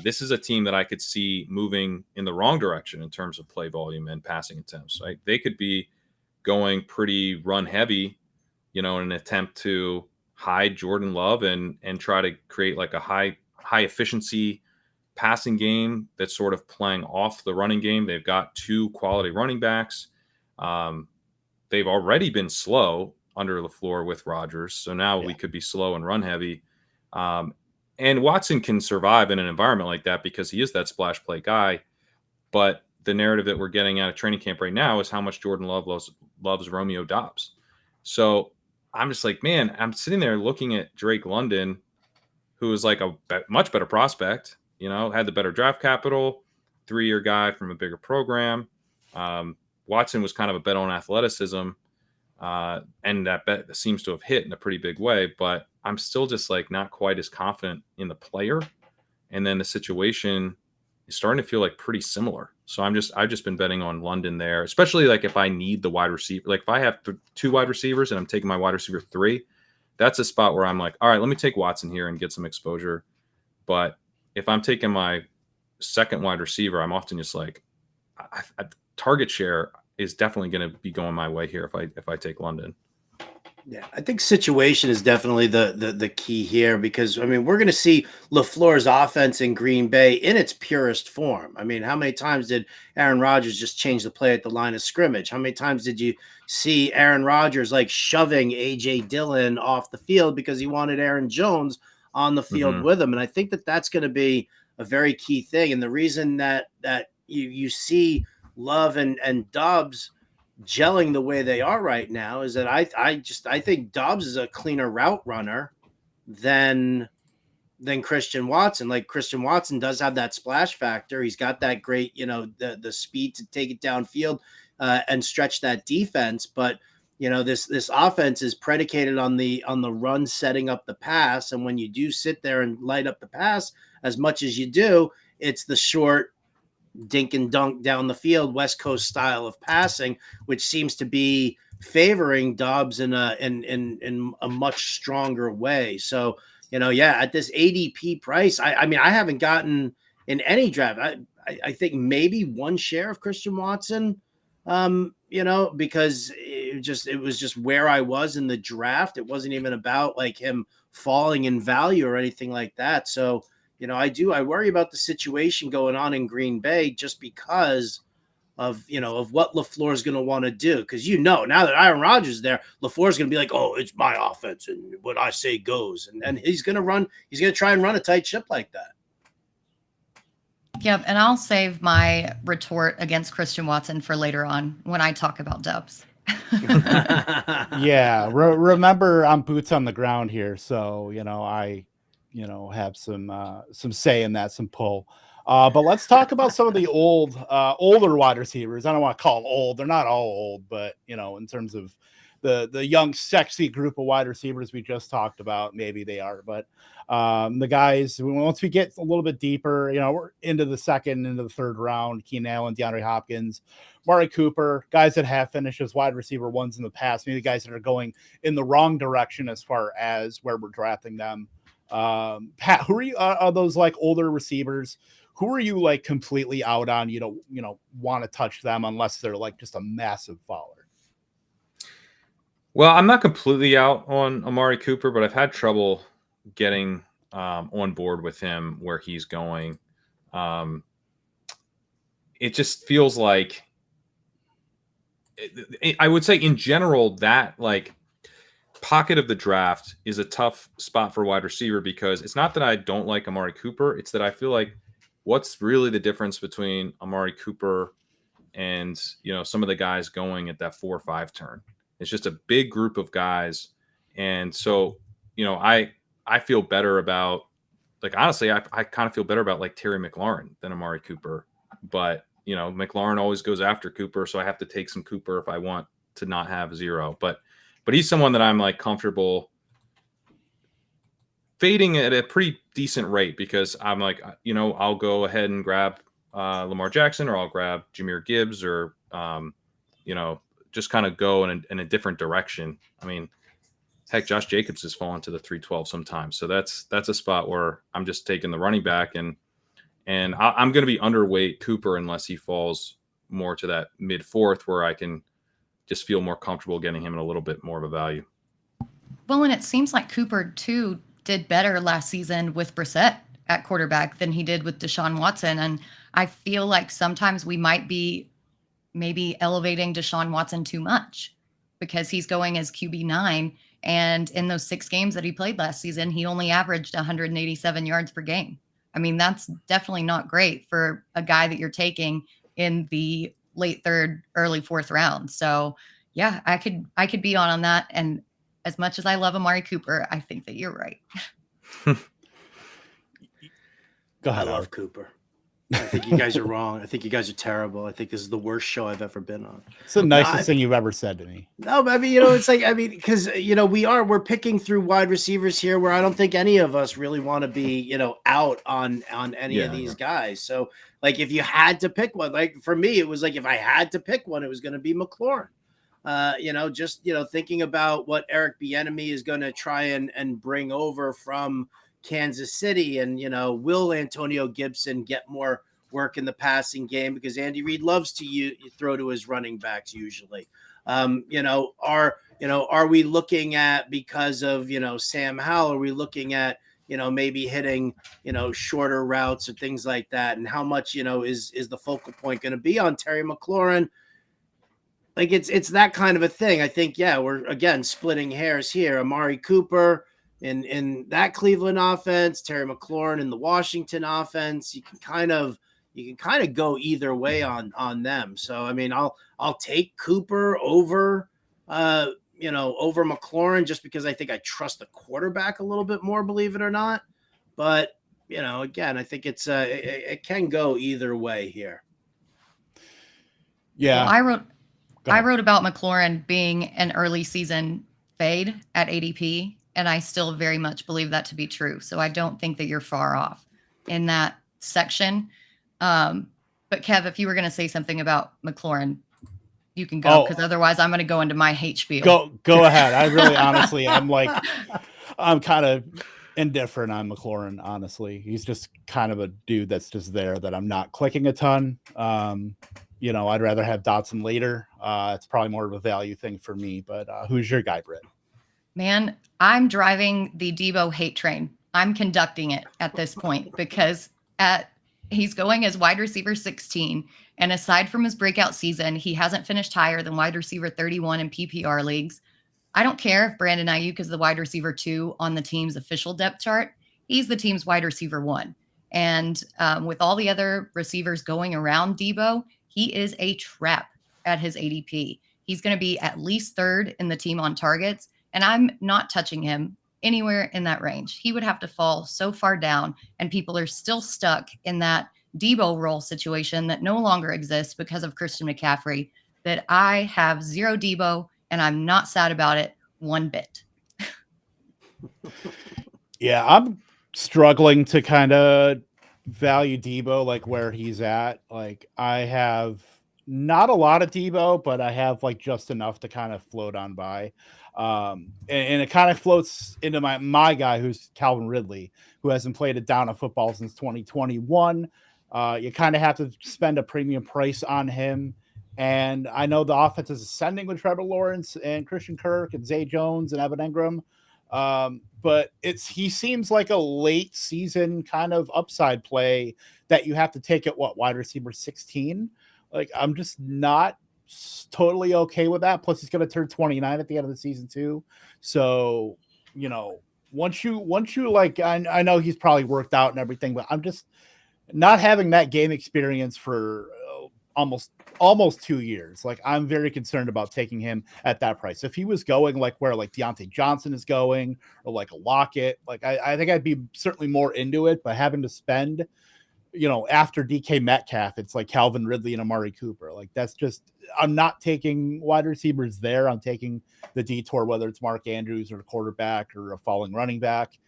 This is a team that I could see moving in the wrong direction in terms of play volume and passing attempts. Right? They could be going pretty run heavy, in an attempt to hide Jordan Love and try to create like a high efficiency passing game that's sort of playing off the running game. They've got two quality running backs. They've already been slow under LaFleur with Rodgers. So now we could be slow and run heavy. And Watson can survive in an environment like that because he is that splash play guy. But the narrative that we're getting out of training camp right now is how much Jordan Love loves Romeo Doubs. So I'm just like, man, I'm sitting there looking at Drake London, who is like a much better prospect, had the better draft capital, 3-year guy from a bigger program. Watson was kind of a bet on athleticism, and that bet seems to have hit in a pretty big way, but I'm still just like not quite as confident in the player. And then the situation is starting to feel like pretty similar. So I've just been betting on London there, especially like if I need the wide receiver, like if I have 2 wide receivers and I'm taking my wide receiver 3, that's a spot where I'm like, all right, let me take Watson here and get some exposure. But if I'm taking my second wide receiver, I'm often just like, target share is definitely going to be going my way here if I take London. Yeah, I think situation is definitely the key here because, we're going to see LaFleur's offense in Green Bay in its purest form. How many times did Aaron Rodgers just change the play at the line of scrimmage? How many times did you see Aaron Rodgers like shoving A.J. Dillon off the field because he wanted Aaron Jones on the field with him? And I think that's going to be a very key thing. And the reason that you see Love and Doubs gelling the way they are right now is that I think Dobbs is a cleaner route runner than Christian Watson. Like Christian Watson does have that splash factor. He's got that great, the speed to take it downfield and stretch that defense. But this offense is predicated on the run setting up the pass. And when you do sit there and light up the pass as much as you do, it's the short dink and dunk down the field, West Coast style of passing, which seems to be favoring Dobbs in a much stronger way. So, at this ADP price, I haven't gotten in any draft. I think maybe one share of Christian Watson, because it was just where I was in the draft. It wasn't even about like him falling in value or anything like that. So, I worry about the situation going on in Green Bay just because of what LaFleur is going to want to do. Because, now that Aaron Rodgers is there, LaFleur is going to be like, oh, it's my offense and what I say goes. And he's going to try and run a tight ship like that. Yep. And I'll save my retort against Christian Watson for later on when I talk about Dubs. Yeah. Remember, I'm boots on the ground here. So, I have some say in that, some pull. But let's talk about some of the older wide receivers. I don't want to call them old. They're not all old, but in terms of the young, sexy group of wide receivers we just talked about, maybe they are. But the guys, once we get a little bit deeper, we're into the second, into the third round, Keenan Allen, DeAndre Hopkins, Amari Cooper, guys that have finished as wide receiver ones in the past, maybe guys that are going in the wrong direction as far as where we're drafting them. Pat, who are you? Are those like older receivers? Who are you like completely out on? You don't want to touch them unless they're like just a massive faller. Well, I'm not completely out on Amari Cooper, but I've had trouble getting on board with him where he's going. Um, it just feels like I would say in general that like pocket of the draft is a tough spot for wide receiver because it's not that I don't like Amari Cooper. It's that I feel like what's really the difference between Amari Cooper and, some of the guys going at that 4 or 5 turn. It's just a big group of guys. And so, I feel better about, like, honestly, I kind of feel better about like Terry McLaurin than Amari Cooper. But, McLaurin always goes after Cooper. So I have to take some Cooper if I want to not have 0. But he's someone that I'm like comfortable fading at a pretty decent rate because I'm like, I'll go ahead and grab Lamar Jackson, or I'll grab Jahmyr Gibbs, or just kind of go in a different direction. I mean, heck, Josh Jacobs has fallen to the 312 sometimes, so that's a spot where I'm just taking the running back, and I'm going to be underweight Cooper unless he falls more to that mid 4th, where I can just feel more comfortable getting him in a little bit more of a value. Well, and it seems like Cooper too did better last season with Brissett at quarterback than he did with Deshaun Watson. And I feel like sometimes we might be maybe elevating Deshaun Watson too much because he's going as QB9. And in those 6 games that he played last season, he only averaged 187 yards per game. I mean, that's definitely not great for a guy that you're taking in the late 3rd, early 4th round. So yeah, I could be on that. And as much as I love Amari Cooper, I think that you're right. Go ahead. I love Cooper. I think you guys are wrong. I think you guys are terrible. I think this is the worst show I've ever been on. It's the nicest thing you've ever said to me. No, but I mean, it's like, because, we're picking through wide receivers here where I don't think any of us really want to be, out on any of these guys. So like, if you had to pick one, like for me, it was like, if I had to pick one, it was going to be McLaurin. Thinking about what Eric Bieniemy is going to try and bring over from Kansas City, and will Antonio Gibson get more work in the passing game because Andy Reid loves to throw to his running backs usually. Are we looking at, because of Sam Howell, are we looking at maybe hitting shorter routes or things like that, and how much is the focal point going to be on Terry McLaurin? Like it's that kind of a thing. I think, we're again splitting hairs here. Amari Cooper in that Cleveland offense, Terry McLaurin in the Washington offense. You can kind of go either way on them. So I mean, I'll take Cooper over over McLaurin just because I think I trust the quarterback a little bit more, believe it or not. But again, I think it can go either way here. Yeah. Well, I wrote about McLaurin being an early season fade at ADP, and I still very much believe that to be true. So I don't think that you're far off in that section. But Kev, if you were going to say something about McLaurin, you can go, because otherwise I'm going to go into my hate spiel. Go ahead. I really, honestly, I'm kind of indifferent on McLaurin. Honestly, he's just kind of a dude that's just there that I'm not clicking a ton. I'd rather have Dotson later. It's probably more of a value thing for me. But who's your guy, Britt? Man, I'm driving the Debo hate train. I'm conducting it at this point because he's going as wide receiver 16. And aside from his breakout season, he hasn't finished higher than wide receiver 31 in PPR leagues. I don't care if Brandon Ayuk is the wide receiver 2 on the team's official depth chart. He's the team's wide receiver 1. And with all the other receivers going around Debo, he is a trap at his ADP. He's going to be at least 3rd in the team on targets, and I'm not touching him anywhere in that range. He would have to fall so far down, and people are still stuck in that Debo role situation that no longer exists because of Christian McCaffrey, that I have 0 Debo, and I'm not sad about it one bit. Yeah, I'm struggling to kind of value Debo, like where he's at. Like I have not a lot of Debo, but I have like just enough to kind of float on by. And it kind of floats into my guy, who's Calvin Ridley, who hasn't played a down of football since 2021. You kind of have to spend a premium price on him. And I know the offense is ascending with Trevor Lawrence and Christian Kirk and Zay Jones and Evan Engram. But he seems like a late season kind of upside play that you have to take at wide receiver 16. Like, I'm just not totally okay with that. Plus he's going to turn 29 at the end of the season too. So, once you like, I know he's probably worked out and everything, but I'm just not having that game experience for almost 2 years. Like, I'm very concerned about taking him at that price. If he was going like where like Deontay Johnson is going, or like a Lockett, like I think I'd be certainly more into it, but having to spend, after DK Metcalf, it's like Calvin Ridley and Amari Cooper. Like, that's just, I'm not taking wide receivers there. I'm taking the detour, whether it's Mark Andrews or a quarterback or a falling running back.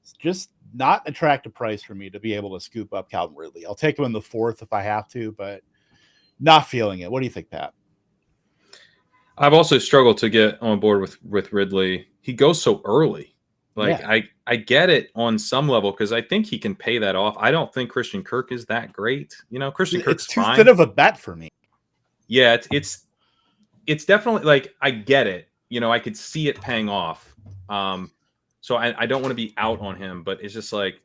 It's just not an attractive price for me to be able to scoop up Calvin Ridley. I'll take him in the 4th if I have to, but not feeling it. What do you think, Pat? I've also struggled to get on board with Ridley. He goes so early. Like, yeah. I get it on some level because I think he can pay that off. I don't think Christian Kirk is that great. Christian Kirk's too thin of a bet for me. Yeah, it's definitely, like, I get it. I could see it paying off. So I don't want to be out on him, but it's just like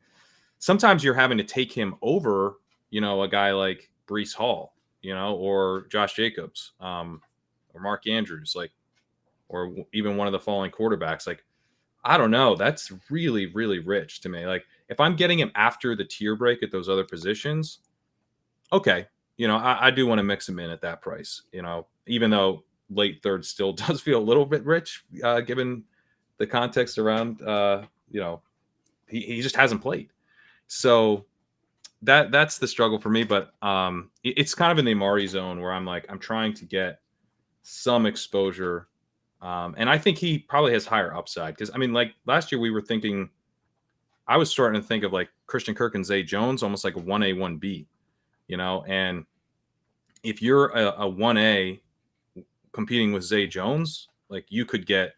sometimes you're having to take him over, a guy like Breece Hall, or Josh Jacobs, or Mark Andrews, like, or even one of the falling quarterbacks. Like, I don't know. That's really, really rich to me. Like, if I'm getting him after the tier break at those other positions, okay. I do want to mix him in at that price, even though late third still does feel a little bit rich, given the context around, he just hasn't played. So that's the struggle for me. But it's kind of in the Amari zone where I'm trying to get some exposure. And I think he probably has higher upside because, like last year I was starting to think of like Christian Kirk and Zay Jones, almost like a 1A, 1B, and if you're a 1A competing with Zay Jones, like, you could get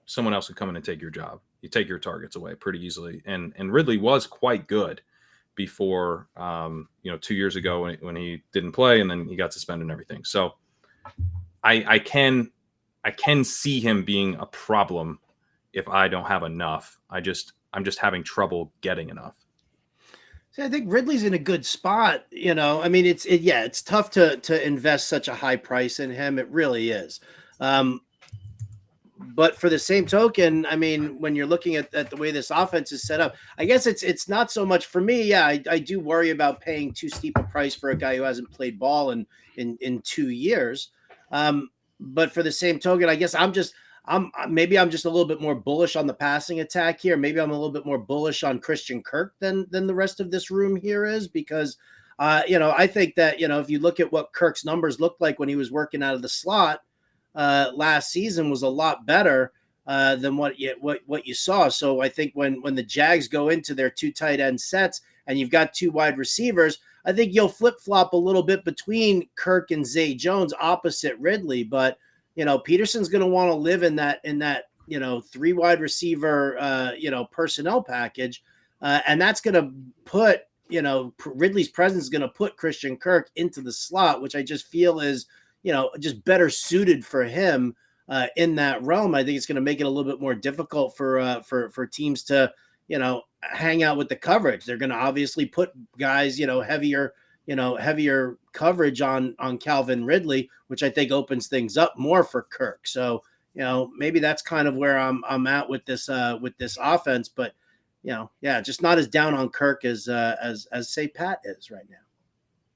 someone else to come in and take your job. You take your targets away pretty easily. And Ridley was quite good before, 2 years ago when he didn't play and then he got suspended and everything. So I can see him being a problem if I don't have enough. I'm just having trouble getting enough. See, I think Ridley's in a good spot. It's tough to invest such a high price in him. It really is. But for the same token, when you're looking at the way this offense is set up, I guess it's not so much for me. Yeah, I do worry about paying too steep a price for a guy who hasn't played ball in 2 years. But for the same token, I guess I'm just a little bit more bullish on the passing attack here. Maybe I'm a little bit more bullish on Christian Kirk than the rest of this room here is, because I think that, if you look at what Kirk's numbers looked like when he was working out of the slot last season, was a lot better than what you saw. So I think when the Jags go into their 2 tight end sets and you've got 2 wide receivers, I think you'll flip-flop a little bit between Kirk and Zay Jones opposite Ridley. But, Peterson's going to want to live in that 3 wide receiver, personnel package. And that's going to put, Ridley's presence is going to put Christian Kirk into the slot, which I just feel is, just better suited for him in that realm. I think it's going to make it a little bit more difficult for teams to, hang out with the coverage. They're going to obviously put guys, heavier coverage on Calvin Ridley, which I think opens things up more for Kirk. So, maybe that's kind of where I'm at with this offense, but just not as down on Kirk as say Pat is right now.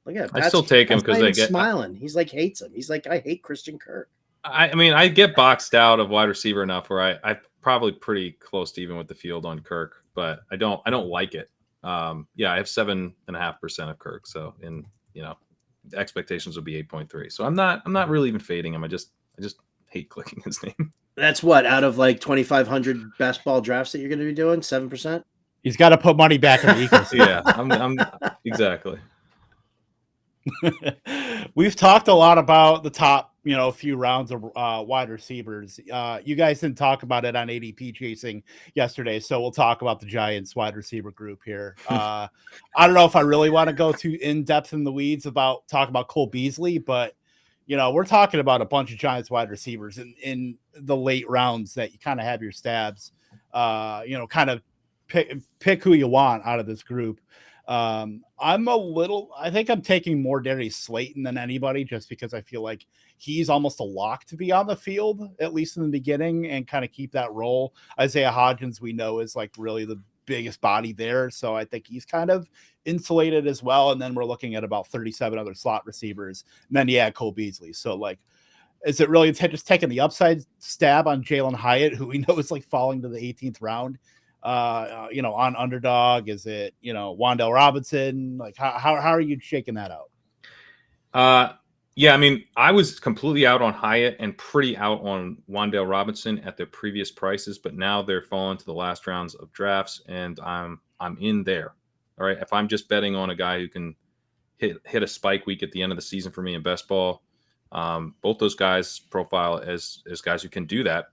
Look at it. I still take him because they get smiling. He's like hates him. He's like, I hate Christian Kirk. I get boxed out of wide receiver enough where I probably pretty close to even with the field on Kirk, but I don't like it. I have 7.5% of Kirk. So the expectations would be 8.3. So I'm not really even fading him. I just hate clicking his name. That's what, out of like 2,500 best ball drafts that you're going to be doing, 7%. He's got to put money back in the ecosystem. Yeah, I'm exactly. We've talked a lot about the top, few rounds of wide receivers. You guys didn't talk about it on ADP chasing yesterday, so we'll talk about the Giants wide receiver group here. I don't know if I really want to go too in depth in the weeds talk about Cole Beasley, but we're talking about a bunch of Giants wide receivers in the late rounds that you kind of have your stabs, kind of pick who you want out of this group. I think I'm taking more Darius Slayton than anybody, just because I feel like he's almost a lock to be on the field, at least in the beginning, and kind of keep that role. Isaiah Hodgins, we know, is like really the biggest body there. So I think he's kind of insulated as well. And then we're looking at about 37 other slot receivers. And then you add Cole Beasley. So like, is it really just taking the upside stab on Jalen Hyatt, who we know is like falling to the 18th round, on underdog? Is it, Wan'Dale Robinson? Like how are you shaking that out? Yeah, I mean, I was completely out on Hyatt and pretty out on Wan'Dale Robinson at their previous prices, but now they're falling to the last rounds of drafts, and I'm in there. All right, if I'm just betting on a guy who can hit a spike week at the end of the season for me in best ball, both those guys profile as guys who can do that.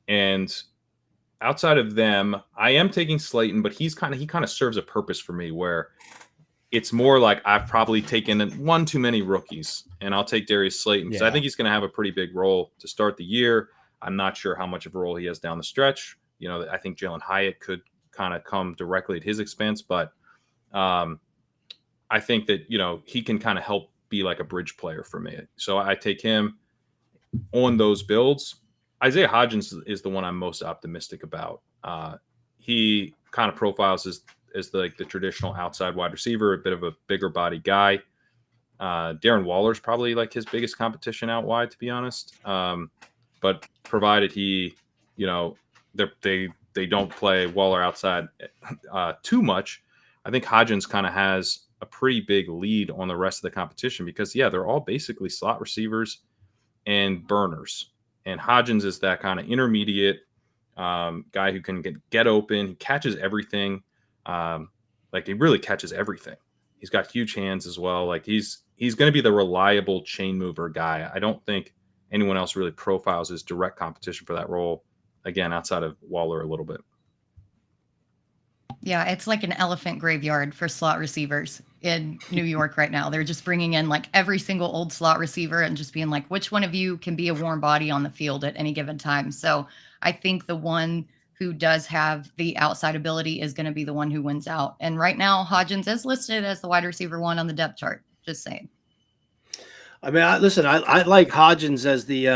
And outside of them, I am taking Slayton, but he kind of serves a purpose for me where it's more like I've probably taken one too many rookies, and I'll take Darius Slayton because I think he's going to have a pretty big role to start the year. I'm not sure how much of a role he has down the stretch. I think Jalen Hyatt could kind of come directly at his expense, but I think that, he can kind of help be like a bridge player for me. So I take him on those builds. Isaiah Hodgins is the one I'm most optimistic about. He kind of profiles as the traditional outside wide receiver, a bit of a bigger body guy. Darren Waller's probably like his biggest competition out wide, to be honest. But provided he, they don't play Waller outside too much, I think Hodgins kind of has a pretty big lead on the rest of the competition because, they're all basically slot receivers and burners. And Hodgins is that kind of intermediate guy who can get open. He catches everything. He really catches everything. He's got huge hands as well. Like he's going to be the reliable chain mover guy. I don't think anyone else really profiles as direct competition for that role. Again, outside of Waller a little bit. Yeah, it's like an elephant graveyard for slot receivers in New York right now. They're just bringing in like every single old slot receiver and just being like, which one of you can be a warm body on the field at any given time? So I think the one who does have the outside ability is going to be the one who wins out. And right now, Hodgins is listed as the wide receiver 1 on the depth chart. Just saying. I mean, I like Hodgins as the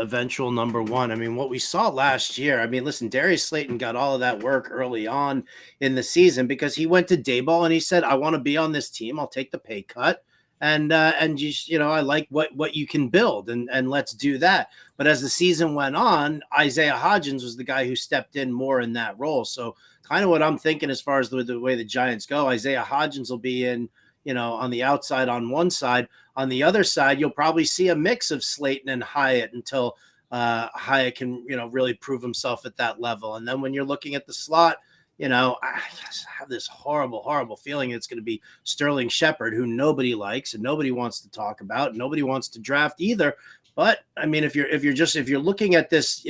eventual number 1. I mean, what we saw last year, I mean, listen, Darius Slayton got all of that work early on in the season because he went to Daboll and he said, I want to be on this team. I'll take the pay cut. And just, I like what you can build and let's do that. But as the season went on, Isaiah Hodgins was the guy who stepped in more in that role. So kind of what I'm thinking as far as the way the Giants go, Isaiah Hodgins will be in, on the outside on one side. On the other side, you'll probably see a mix of Slayton and Hyatt until Hyatt can, really prove himself at that level. And then when you're looking at the slot, I just have this horrible, horrible feeling it's going to be Sterling Shepard, who nobody likes and nobody wants to talk about. Nobody wants to draft either. But I mean, if you're looking at this,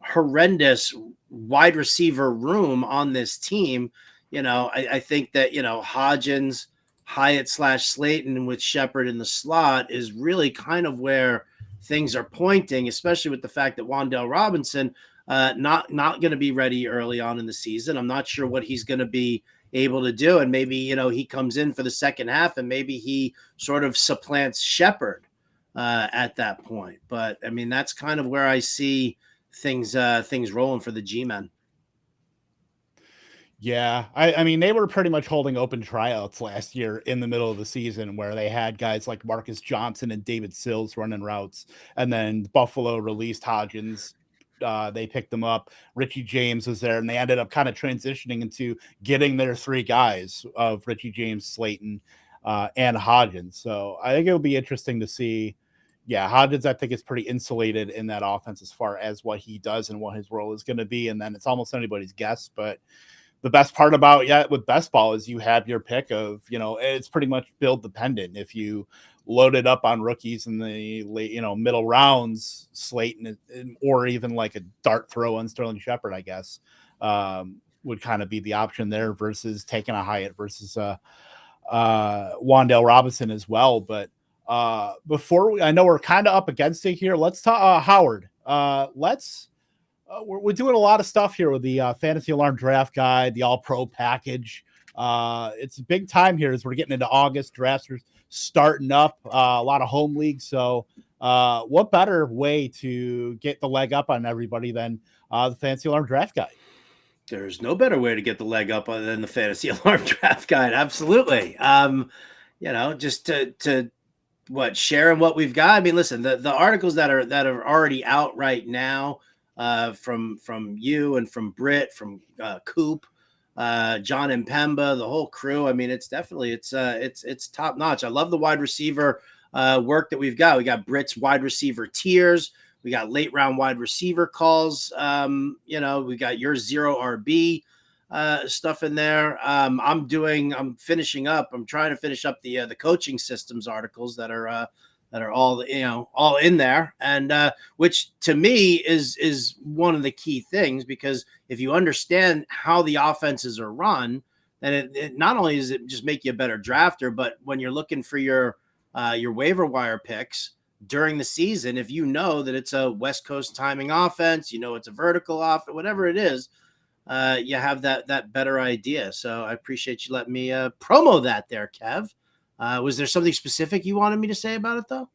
horrendous wide receiver room on this team, I think that, Hodgins, Hyatt / Slayton with Shepard in the slot is really kind of where things are pointing, especially with the fact that Wan'Dale Robinson not going to be ready early on in the season. I'm not sure what he's going to be able to do. And maybe, he comes in for the second half and maybe he sort of supplants Shepard at that point. But I mean, that's kind of where I see things rolling for the G-men. Yeah, I mean, they were pretty much holding open tryouts last year in the middle of the season where they had guys like Marcus Johnson and David Sills running routes. And then Buffalo released Hodgins. They picked them up. Richie James was there, and they ended up kind of transitioning into getting their 3 guys of Richie James, Slayton, and Hodgins. So I think it'll be interesting to see. Yeah, Hodgins, I think, is pretty insulated in that offense as far as what he does and what his role is going to be. And then it's almost anybody's guess, but the best part about with best ball is you have your pick of, it's pretty much build dependent. If you load it up on rookies in the late, middle rounds, Slayton, or even like a dart throw on Sterling Shepard, I guess, would kind of be the option there versus taking a Hyatt versus Wan'Dale Robinson as well. But Before I know we're kind of up against it here. Let's talk Howard. We're doing a lot of stuff here with the Fantasy Alarm Draft Guide, the All Pro package. It's a big time here as we're getting into August. Drafts are starting up. A lot of home leagues. So, what better way to get the leg up on everybody than the Fantasy Alarm Draft Guide? There's no better way to get the leg up other than the Fantasy Alarm Draft Guide. Absolutely. Just to sharing what we've got. I mean, listen, the articles that are already out right now, from you and from Britt, from Coop, John and Pemba, the whole crew. I mean, it's definitely it's top notch. I love the wide receiver work that we've got. We got Britt's wide receiver tiers. We got late round wide receiver calls. We got your 0 RB stuff in there. I'm finishing up. I'm trying to finish up the coaching systems articles that are all in there, and which to me is one of the key things, because if you understand how the offenses are run, then it not only does it just make you a better drafter, but when you're looking for your waiver wire picks during the season, if you know that it's a West Coast timing offense, it's a vertical offense, whatever it is, you have that better idea. So I appreciate you letting me promo that there, Kev. Was there something specific you wanted me to say about it, though?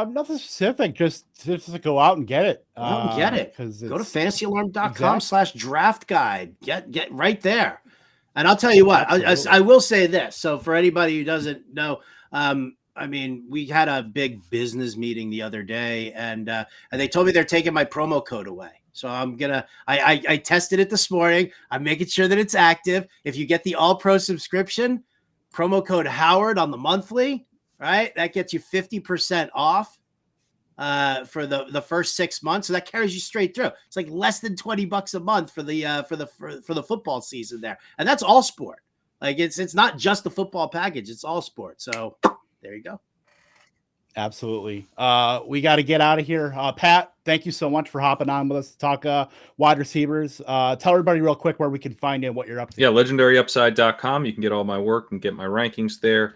Nothing specific. Just to go out and get it. Go out and get it. Go to fantasyalarm.com/draft guide. Get right there. And I'll tell you what, I will say this. So for anybody who doesn't know, we had a big business meeting the other day, and they told me they're taking my promo code away. So I tested it this morning. I'm making sure that it's active. If you get the All Pro subscription, promo code Howard on the monthly, right? That gets you 50% off for the first 6 months. So that carries you straight through. It's like less than $20 a month for the football season there. And that's all sport. Like it's not just the football package, it's all sport. So there you go. Absolutely. We got to get out of here. Pat, thank you so much for hopping on with us to talk wide receivers. Tell everybody real quick where we can find you and what you're up to. Yeah, legendaryupside.com. You can get all my work and get my rankings there.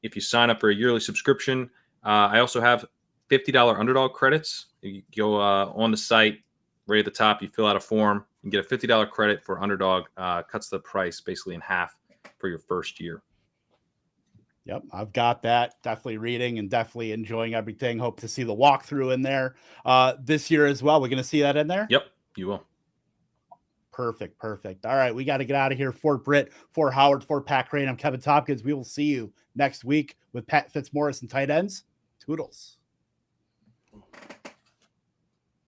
If you sign up for a yearly subscription, I also have $50 underdog credits. You go on the site, right at the top, you fill out a form and get a $50 credit for underdog. Cuts the price basically in half for your first year. Yep, I've got that. Definitely reading and definitely enjoying everything. Hope to see the walkthrough in there this year as well. We're going to see that in there? Yep, you will. Perfect. All right, we got to get out of here. For Britt, for Howard, for Pat Kerrane, I'm Kevin Tompkins. We will see you next week with Pat Fitzmaurice and tight ends. Toodles.